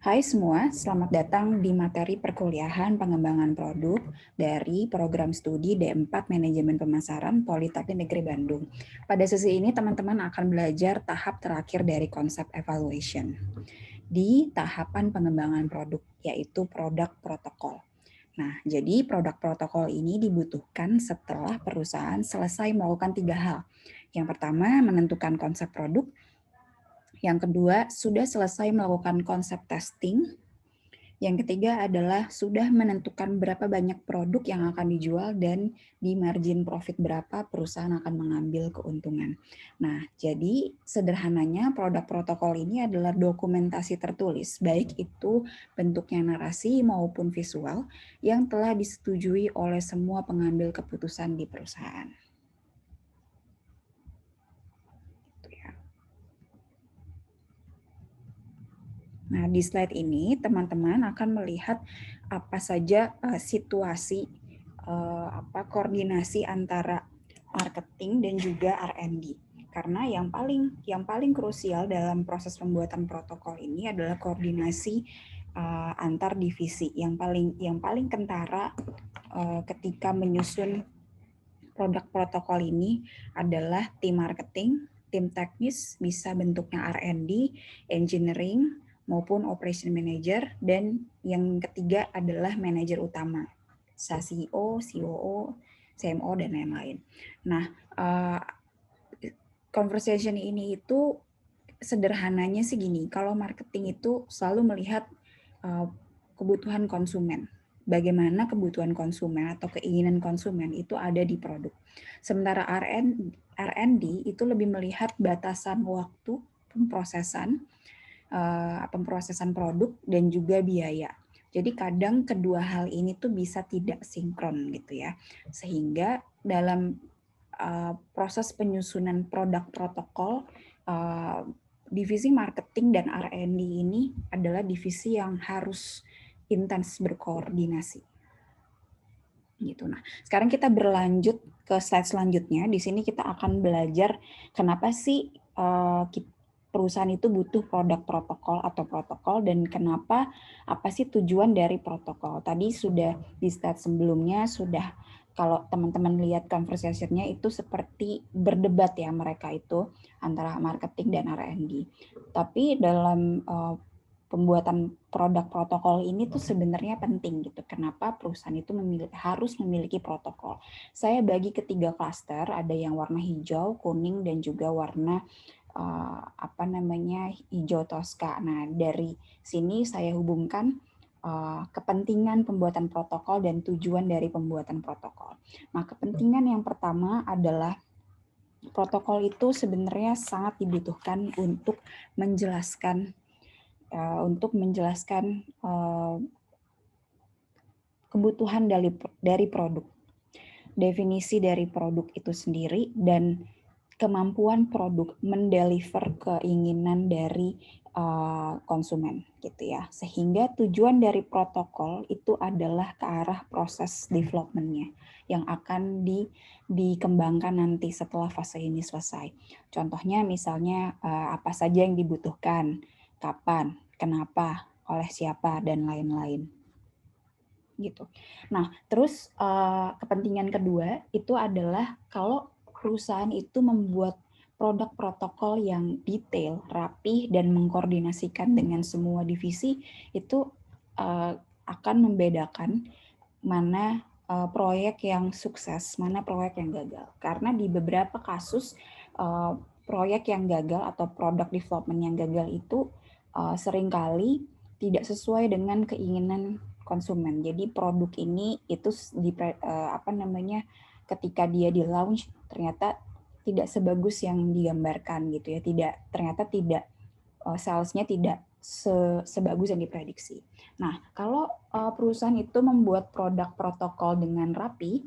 Hai semua, selamat datang di materi perkuliahan pengembangan produk dari program studi D4 Manajemen Pemasaran Politeknik Negeri Bandung. Pada sesi ini teman-teman akan belajar tahap terakhir dari konsep evaluation di tahapan pengembangan produk, yaitu produk protokol. Nah, jadi produk protokol ini dibutuhkan setelah perusahaan selesai melakukan 3 hal. Yang pertama, menentukan konsep produk. Yang kedua, sudah selesai melakukan konsep testing. Yang ketiga adalah sudah menentukan berapa banyak produk yang akan dijual dan di margin profit berapa perusahaan akan mengambil keuntungan. Nah, jadi sederhananya produk protokol ini adalah dokumentasi tertulis, baik itu bentuknya narasi maupun visual yang telah disetujui oleh semua pengambil keputusan di perusahaan. Nah, di slide ini teman-teman akan melihat apa saja situasi koordinasi antara marketing dan juga R&D. Karena yang paling krusial dalam proses pembuatan protokol ini adalah koordinasi antar divisi. Yang paling kentara ketika menyusun produk protokol ini adalah tim marketing, tim teknis, bisa bentuknya R&D, engineering, maupun operation manager, dan yang ketiga adalah manajer utama, CEO, COO, CMO, dan lain-lain. Nah, conversation ini itu sederhananya sih gini, kalau marketing itu selalu melihat kebutuhan konsumen. Bagaimana kebutuhan konsumen atau keinginan konsumen itu ada di produk. Sementara R&D itu lebih melihat batasan waktu pemrosesan produk dan juga biaya. Jadi kadang kedua hal ini tuh bisa tidak sinkron gitu ya. Sehingga dalam proses penyusunan produk protokol, divisi marketing dan R&D ini adalah divisi yang harus intens berkoordinasi. Gitu. Nah, sekarang kita berlanjut ke slide selanjutnya. Di sini kita akan belajar kenapa sih perusahaan itu butuh produk protokol atau protokol dan kenapa, apa sih tujuan dari protokol. Tadi sudah di slide sebelumnya sudah, kalau teman-teman lihat conversation-nya itu seperti berdebat ya mereka itu antara marketing dan R&D. Tapi dalam pembuatan produk protokol ini tuh sebenarnya penting gitu. Kenapa perusahaan itu harus memiliki protokol? Saya bagi ke 3 klaster, ada yang warna hijau, kuning, dan juga warna hijau toska. Nah, dari sini saya hubungkan kepentingan pembuatan protokol dan tujuan dari pembuatan protokol. Nah, kepentingan yang pertama adalah protokol itu sebenarnya sangat dibutuhkan untuk menjelaskan kebutuhan dari produk, definisi dari produk itu sendiri, dan kemampuan produk mendeliver keinginan dari konsumen gitu ya. Sehingga tujuan dari protokol itu adalah ke arah proses development-nya yang akan dikembangkan nanti setelah fase ini selesai. Contohnya misalnya apa saja yang dibutuhkan, kapan, kenapa, oleh siapa, dan lain-lain gitu. Nah, terus kepentingan kedua itu adalah kalau perusahaan itu membuat produk protokol yang detail, rapi, dan mengkoordinasikan dengan semua divisi, itu akan membedakan mana proyek yang sukses, mana proyek yang gagal. Karena di beberapa kasus proyek yang gagal atau product development yang gagal itu seringkali tidak sesuai dengan keinginan konsumen. Jadi produk ini itu ketika dia di launch ternyata tidak sebagus yang digambarkan gitu ya. Ternyata tidak salesnya tidak sebagus yang diprediksi. Nah, kalau perusahaan itu membuat produk protokol dengan rapi,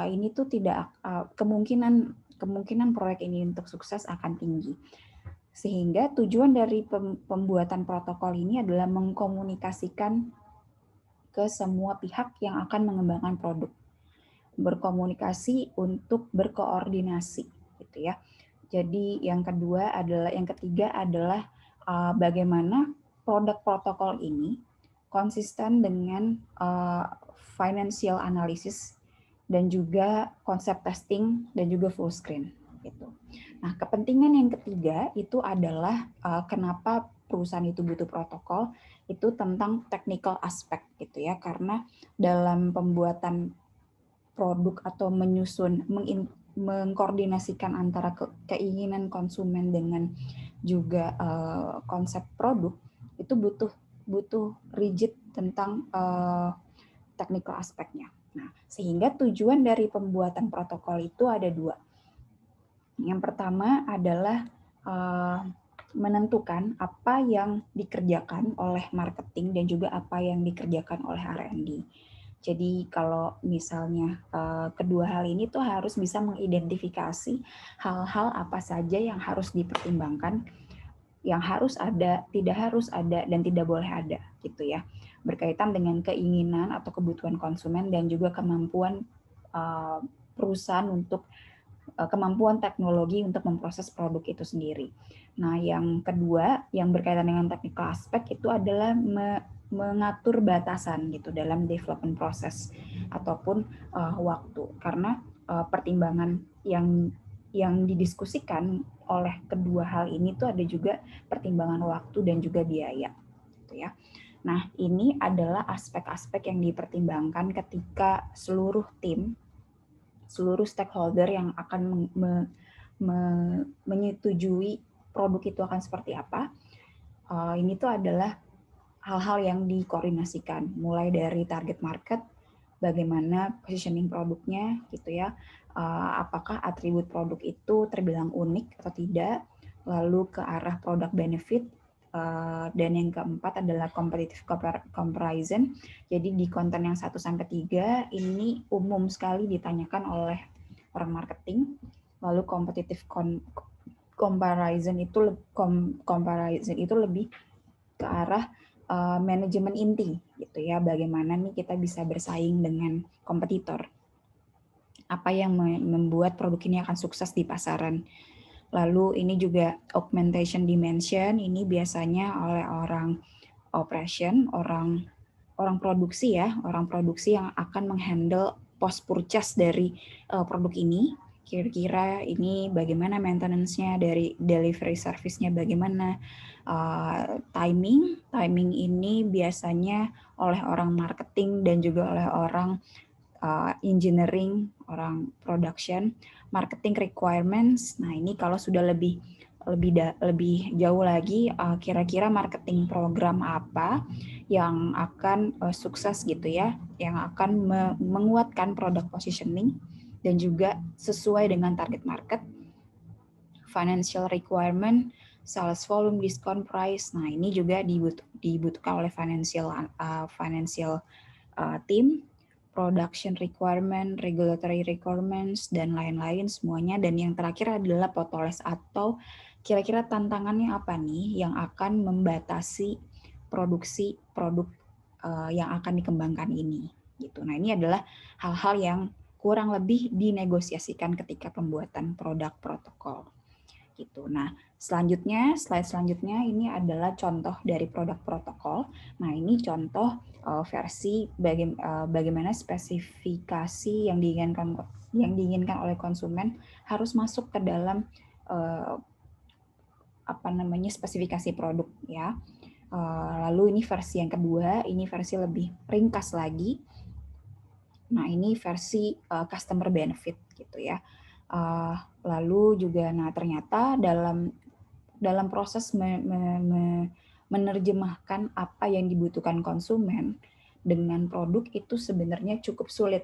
ini tuh tidak kemungkinan proyek ini untuk sukses akan tinggi. Sehingga tujuan dari pembuatan protokol ini adalah mengkomunikasikan ke semua pihak yang akan mengembangkan produk. Berkomunikasi untuk berkoordinasi gitu ya. Jadi yang ketiga adalah bagaimana produk protokol ini konsisten dengan financial analysis dan juga konsep testing dan juga full screen gitu. Nah, kepentingan yang ketiga itu adalah kenapa perusahaan itu butuh protokol, itu tentang technical aspect gitu ya, karena dalam pembuatan produk atau menyusun mengkoordinasikan antara keinginan konsumen dengan juga konsep produk itu butuh rigid tentang technical aspeknya. Nah, sehingga tujuan dari pembuatan protokol itu ada dua. Yang pertama adalah menentukan apa yang dikerjakan oleh marketing dan juga apa yang dikerjakan oleh R&D. Jadi kalau misalnya kedua hal ini tuh harus bisa mengidentifikasi hal-hal apa saja yang harus dipertimbangkan, yang harus ada, tidak harus ada, dan tidak boleh ada gitu ya. Berkaitan dengan keinginan atau kebutuhan konsumen dan juga kemampuan perusahaan untuk kemampuan teknologi untuk memproses produk itu sendiri. Nah, yang kedua yang berkaitan dengan technical aspek itu adalah mengatur batasan gitu dalam development proses ataupun waktu, karena pertimbangan yang didiskusikan oleh kedua hal ini tuh ada juga pertimbangan waktu dan juga biaya gitu ya. Nah, ini adalah aspek-aspek yang dipertimbangkan ketika seluruh tim, seluruh stakeholder yang akan menyetujui produk itu akan seperti apa. Ini tuh adalah hal-hal yang dikoordinasikan, mulai dari target market, bagaimana positioning produknya gitu ya, apakah atribut produk itu terbilang unik atau tidak, lalu ke arah produk benefit, dan yang keempat adalah competitive comparison. Jadi di konten yang 1-3 ini umum sekali ditanyakan oleh orang marketing, lalu competitive comparison itu lebih ke arah manajemen inti gitu ya, bagaimana nih kita bisa bersaing dengan kompetitor, apa yang membuat produk ini akan sukses di pasaran. Lalu ini juga augmentation dimension, ini biasanya oleh orang operation, orang produksi ya, orang produksi yang akan menghandle post purchase dari produk ini. Kira-kira ini bagaimana maintenance-nya, dari delivery service-nya bagaimana, timing ini biasanya oleh orang marketing dan juga oleh orang engineering, orang production, marketing requirements. Nah, ini kalau sudah lebih jauh lagi, kira-kira marketing program apa yang akan sukses gitu ya, yang akan menguatkan product positioning dan juga sesuai dengan target market, financial requirement, sales volume, discount price. Nah, ini juga dibutuhkan oleh financial team, production requirement, regulatory requirements, dan lain-lain semuanya. Dan yang terakhir adalah potoles, atau kira-kira tantangannya apa nih yang akan membatasi produksi produk yang akan dikembangkan ini gitu. Nah, ini adalah hal-hal yang kurang lebih dinegosiasikan ketika pembuatan produk protokol gitu. Nah, slide selanjutnya ini adalah contoh dari produk protokol. Nah, ini contoh versi bagaimana spesifikasi yang diinginkan oleh konsumen harus masuk ke dalam spesifikasi produk ya. Lalu ini versi yang kedua, ini versi lebih ringkas lagi. Nah, ini versi customer benefit gitu ya. Lalu juga, nah ternyata dalam proses menerjemahkan apa yang dibutuhkan konsumen dengan produk itu sebenarnya cukup sulit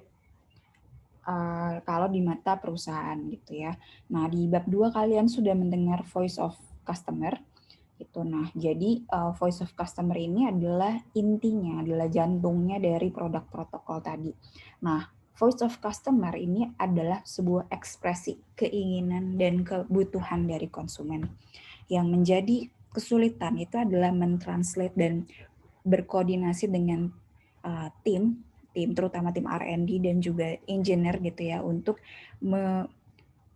kalau di mata perusahaan gitu ya. Nah, di bab 2 kalian sudah mendengar voice of customer gitu. Nah, jadi voice of customer ini adalah intinya, adalah jantungnya dari produk protokol tadi. Nah, voice of customer ini adalah sebuah ekspresi keinginan dan kebutuhan dari konsumen. Yang menjadi kesulitan itu adalah mentranslate dan berkoordinasi dengan tim terutama tim R&D dan juga engineer gitu ya, untuk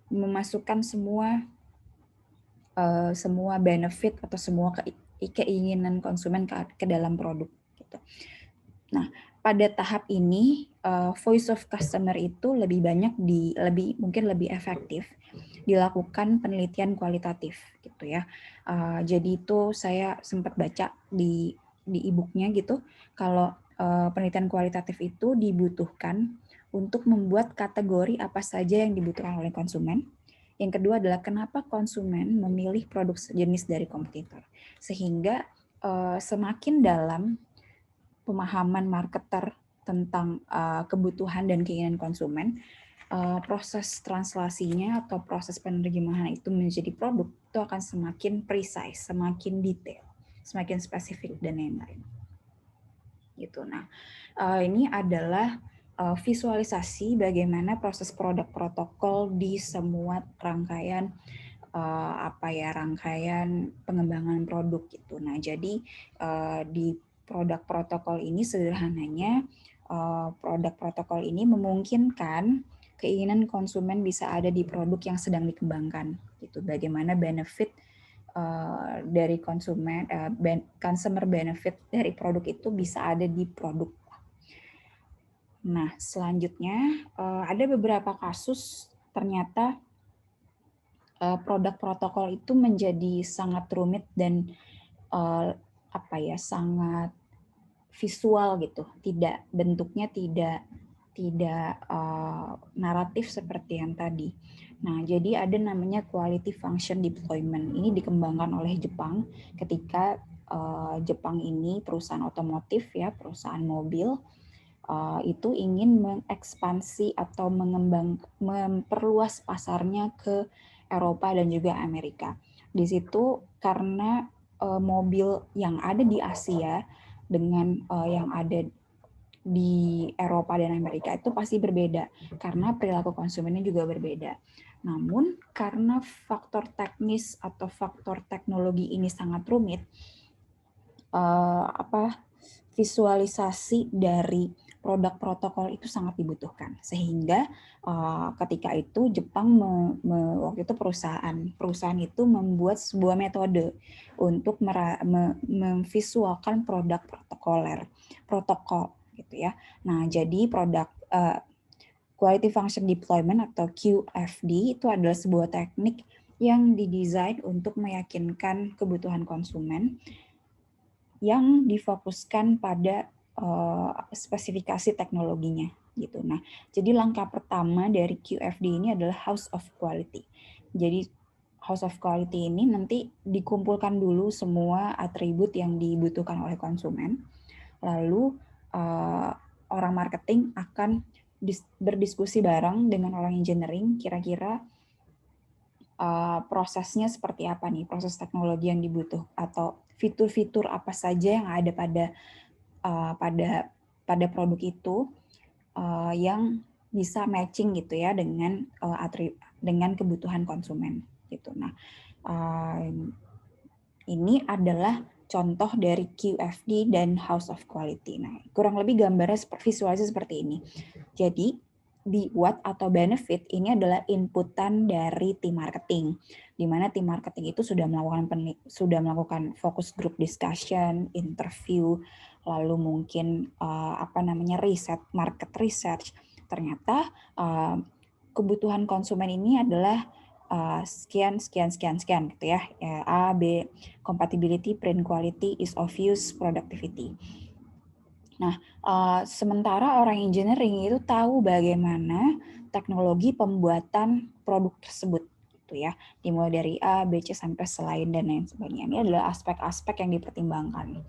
memasukkan semua benefit atau semua keinginan konsumen ke dalam produk gitu. Nah, pada tahap ini voice of customer itu lebih banyak mungkin lebih efektif dilakukan penelitian kualitatif gitu ya. Jadi itu saya sempat baca di e-booknya gitu, kalau penelitian kualitatif itu dibutuhkan untuk membuat kategori apa saja yang dibutuhkan oleh konsumen. Yang kedua adalah kenapa konsumen memilih produk sejenis dari kompetitor. Sehingga semakin dalam pemahaman marketer tentang kebutuhan dan keinginan konsumen, proses translasinya atau proses penerjemahan itu menjadi produk itu akan semakin precise, semakin detail, semakin spesifik dan lain-lain. Gitu. Nah, ini adalah visualisasi bagaimana proses produk protokol di semua rangkaian rangkaian pengembangan produk gitu. Nah, jadi di produk protokol ini sederhananya produk protokol ini memungkinkan keinginan konsumen bisa ada di produk yang sedang dikembangkan gitu. Bagaimana benefit dari konsumen, consumer benefit dari produk itu bisa ada di produk. Nah, selanjutnya ada beberapa kasus ternyata produk protokol itu menjadi sangat rumit dan sangat visual gitu, bentuknya tidak naratif seperti yang tadi. Nah, jadi ada namanya quality function deployment. Ini dikembangkan oleh Jepang ketika Jepang ini perusahaan otomotif ya, perusahaan mobil itu ingin mengekspansi atau memperluas pasarnya ke Eropa dan juga Amerika. Di situ karena mobil yang ada di Asia dengan yang ada di Eropa dan Amerika itu pasti berbeda karena perilaku konsumennya juga berbeda. Namun karena faktor teknis atau faktor teknologi ini sangat rumit, visualisasi dari produk protokol itu sangat dibutuhkan, sehingga ketika itu Jepang waktu itu perusahaan itu membuat sebuah metode untuk memvisualkan produk protokol gitu ya. Nah, jadi produk Quality Function Deployment atau QFD itu adalah sebuah teknik yang didesain untuk meyakinkan kebutuhan konsumen yang difokuskan pada spesifikasi teknologinya gitu. Nah, jadi langkah pertama dari QFD ini adalah House of Quality. Jadi House of Quality ini nanti dikumpulkan dulu semua atribut yang dibutuhkan oleh konsumen. Lalu orang marketing akan berdiskusi bareng dengan orang engineering kira-kira prosesnya seperti apa nih, proses teknologi yang dibutuhkan atau fitur-fitur apa saja yang ada pada produk itu yang bisa matching gitu ya dengan kebutuhan konsumen gitu. Nah, ini adalah contoh dari QFD dan House of Quality. Nah, kurang lebih gambarnya visualisasi seperti ini. Jadi di what atau benefit ini adalah inputan dari tim marketing, di mana tim marketing itu sudah melakukan focus group discussion, interview, lalu mungkin market research. Ternyata kebutuhan konsumen ini adalah sekian gitu ya. A, B, compatibility, print quality, ease of use, productivity. Nah, sementara orang engineering itu tahu bagaimana teknologi pembuatan produk tersebut, gitu ya. Dimulai dari A, B, C sampai selain dan lain sebagainya. Ini adalah aspek-aspek yang dipertimbangkan,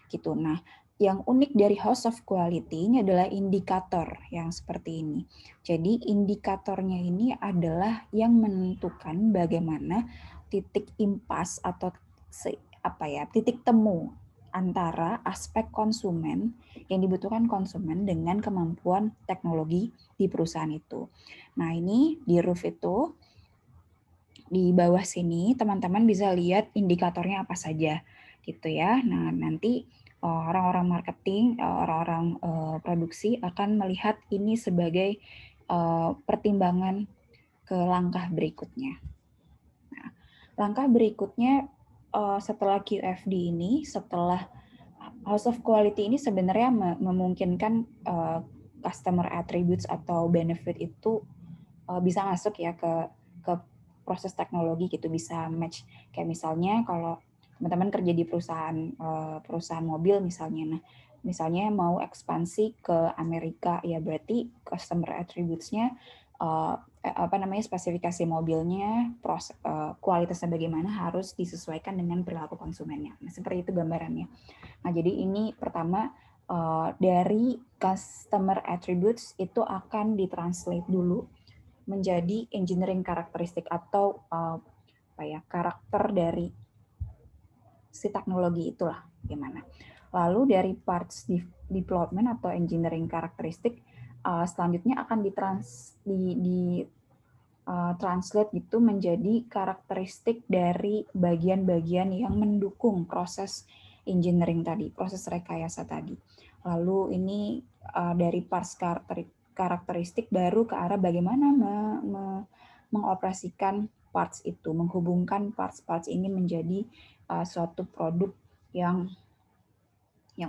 gitu. Nah, yang unik dari House of Quality ini adalah indikator yang seperti ini. Jadi indikatornya ini adalah yang menentukan bagaimana titik impas atau titik temu antara aspek konsumen yang dibutuhkan konsumen dengan kemampuan teknologi di perusahaan itu. Nah, ini di roof itu di bawah sini teman-teman bisa lihat indikatornya apa saja gitu ya. Nah, nanti orang-orang marketing, orang-orang produksi akan melihat ini sebagai pertimbangan ke langkah berikutnya. Nah, langkah berikutnya setelah QFD ini, setelah House of Quality ini sebenarnya memungkinkan customer attributes atau benefit itu bisa masuk ya ke proses teknologi gitu, bisa match. Kayak misalnya kalau teman-teman kerja di perusahaan mobil misalnya, nah misalnya mau ekspansi ke Amerika, ya berarti customer attributes-nya spesifikasi mobilnya, kualitasnya bagaimana harus disesuaikan dengan perilaku konsumennya. Nah, seperti itu gambarannya. Nah, jadi ini pertama dari customer attributes itu akan ditranslate dulu menjadi engineering karakteristik atau karakter dari si teknologi itulah gimana. Lalu dari parts development atau engineering karakteristik selanjutnya akan translate gitu menjadi karakteristik dari bagian-bagian yang mendukung proses engineering tadi, proses rekayasa tadi. Lalu ini dari parts karakteristik baru ke arah bagaimana mengoperasikan parts itu, menghubungkan parts-parts ini menjadi suatu produk yang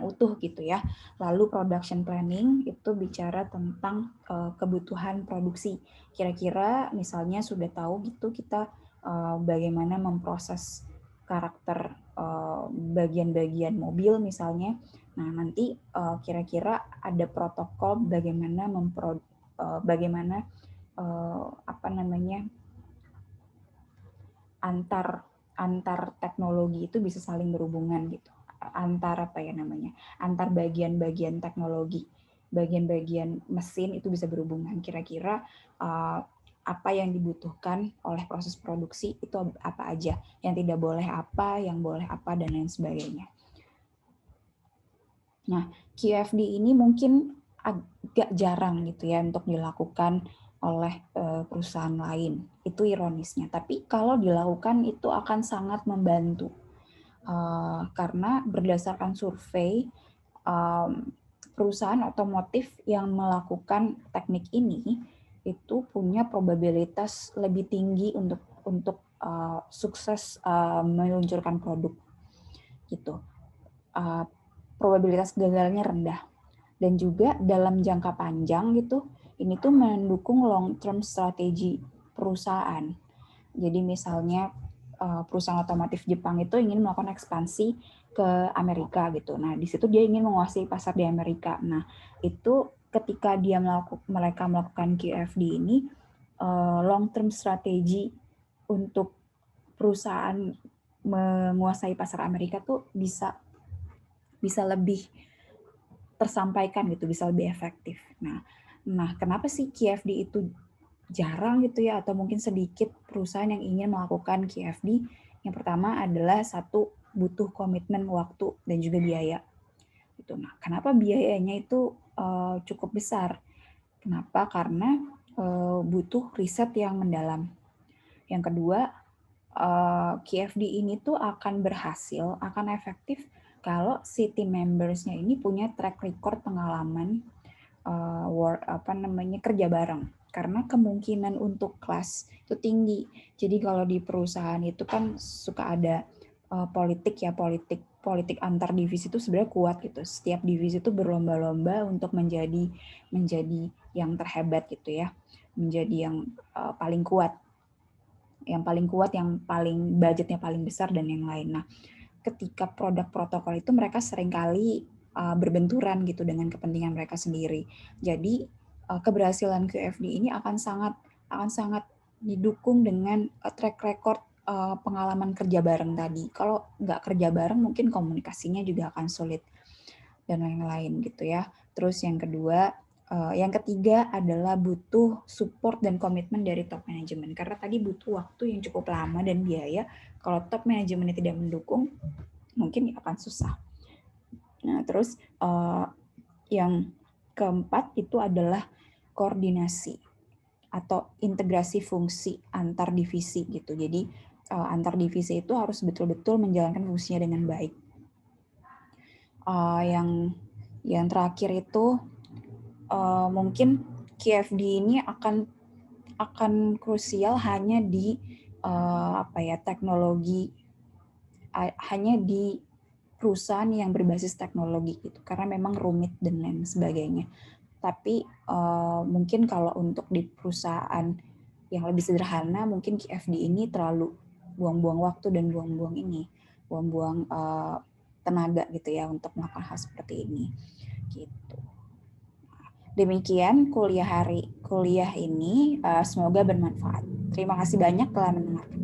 utuh gitu ya. Lalu production planning itu bicara tentang kebutuhan produksi. Kira-kira misalnya sudah tahu gitu kita bagaimana memproses karakter bagian-bagian mobil misalnya. Nah, nanti kira-kira ada protokol bagaimana antar teknologi itu bisa saling berhubungan gitu, antar bagian-bagian teknologi, bagian-bagian mesin itu bisa berhubungan. Kira-kira apa yang dibutuhkan oleh proses produksi itu apa aja, yang tidak boleh apa, yang boleh apa, dan lain sebagainya. Nah, QFD ini mungkin agak jarang gitu ya untuk dilakukan oleh perusahaan lain. Itu ironisnya. Tapi kalau dilakukan itu akan sangat membantu. Karena berdasarkan survei, perusahaan otomotif yang melakukan teknik ini itu punya probabilitas lebih tinggi untuk sukses meluncurkan produk gitu. Probabilitas gagalnya rendah. Dan juga dalam jangka panjang gitu, ini tuh mendukung long term strategi perusahaan. Jadi misalnya perusahaan otomotif Jepang itu ingin melakukan ekspansi ke Amerika gitu. Nah, di situ dia ingin menguasai pasar di Amerika. Nah, itu ketika mereka melakukan QFD ini, long term strategi untuk perusahaan menguasai pasar Amerika tuh bisa lebih tersampaikan gitu, bisa lebih efektif. Nah, kenapa sih QFD itu jarang gitu ya, atau mungkin sedikit perusahaan yang ingin melakukan QFD? Yang pertama adalah satu, butuh komitmen waktu dan juga biaya. Gitu. Nah, kenapa biayanya itu cukup besar? Kenapa? Karena butuh riset yang mendalam. Yang kedua, QFD ini tuh akan berhasil, akan efektif kalau si team members-nya ini punya track record pengalaman kerja bareng, karena kemungkinan untuk kelas itu tinggi. Jadi kalau di perusahaan itu kan suka ada politik antar divisi itu sebenarnya kuat gitu. Setiap divisi itu berlomba-lomba untuk menjadi yang terhebat gitu ya, menjadi yang paling kuat, yang paling budgetnya paling besar dan yang lain. Nah, ketika produk protokol itu mereka seringkali berbenturan gitu dengan kepentingan mereka sendiri. Jadi keberhasilan QFD ini akan sangat didukung dengan track record pengalaman kerja bareng tadi. Kalau nggak kerja bareng mungkin komunikasinya juga akan sulit dan lain-lain gitu ya. Terus yang ketiga adalah butuh support dan komitmen dari top management, karena tadi butuh waktu yang cukup lama dan biaya. Kalau top manajemennya tidak mendukung, mungkin akan susah. Nah, terus yang keempat itu adalah koordinasi atau integrasi fungsi antar divisi gitu. Jadi antar divisi itu harus betul-betul menjalankan fungsinya dengan baik. Yang terakhir itu mungkin QFD ini akan krusial hanya di teknologi hanya di perusahaan yang berbasis teknologi gitu, karena memang rumit dan lain sebagainya. Tapi mungkin kalau untuk di perusahaan yang lebih sederhana, mungkin QFD ini terlalu buang-buang waktu dan buang-buang tenaga gitu ya untuk melakukan hal seperti ini. Gitu. Demikian kuliah ini, semoga bermanfaat. Terima kasih banyak telah mendengarkan.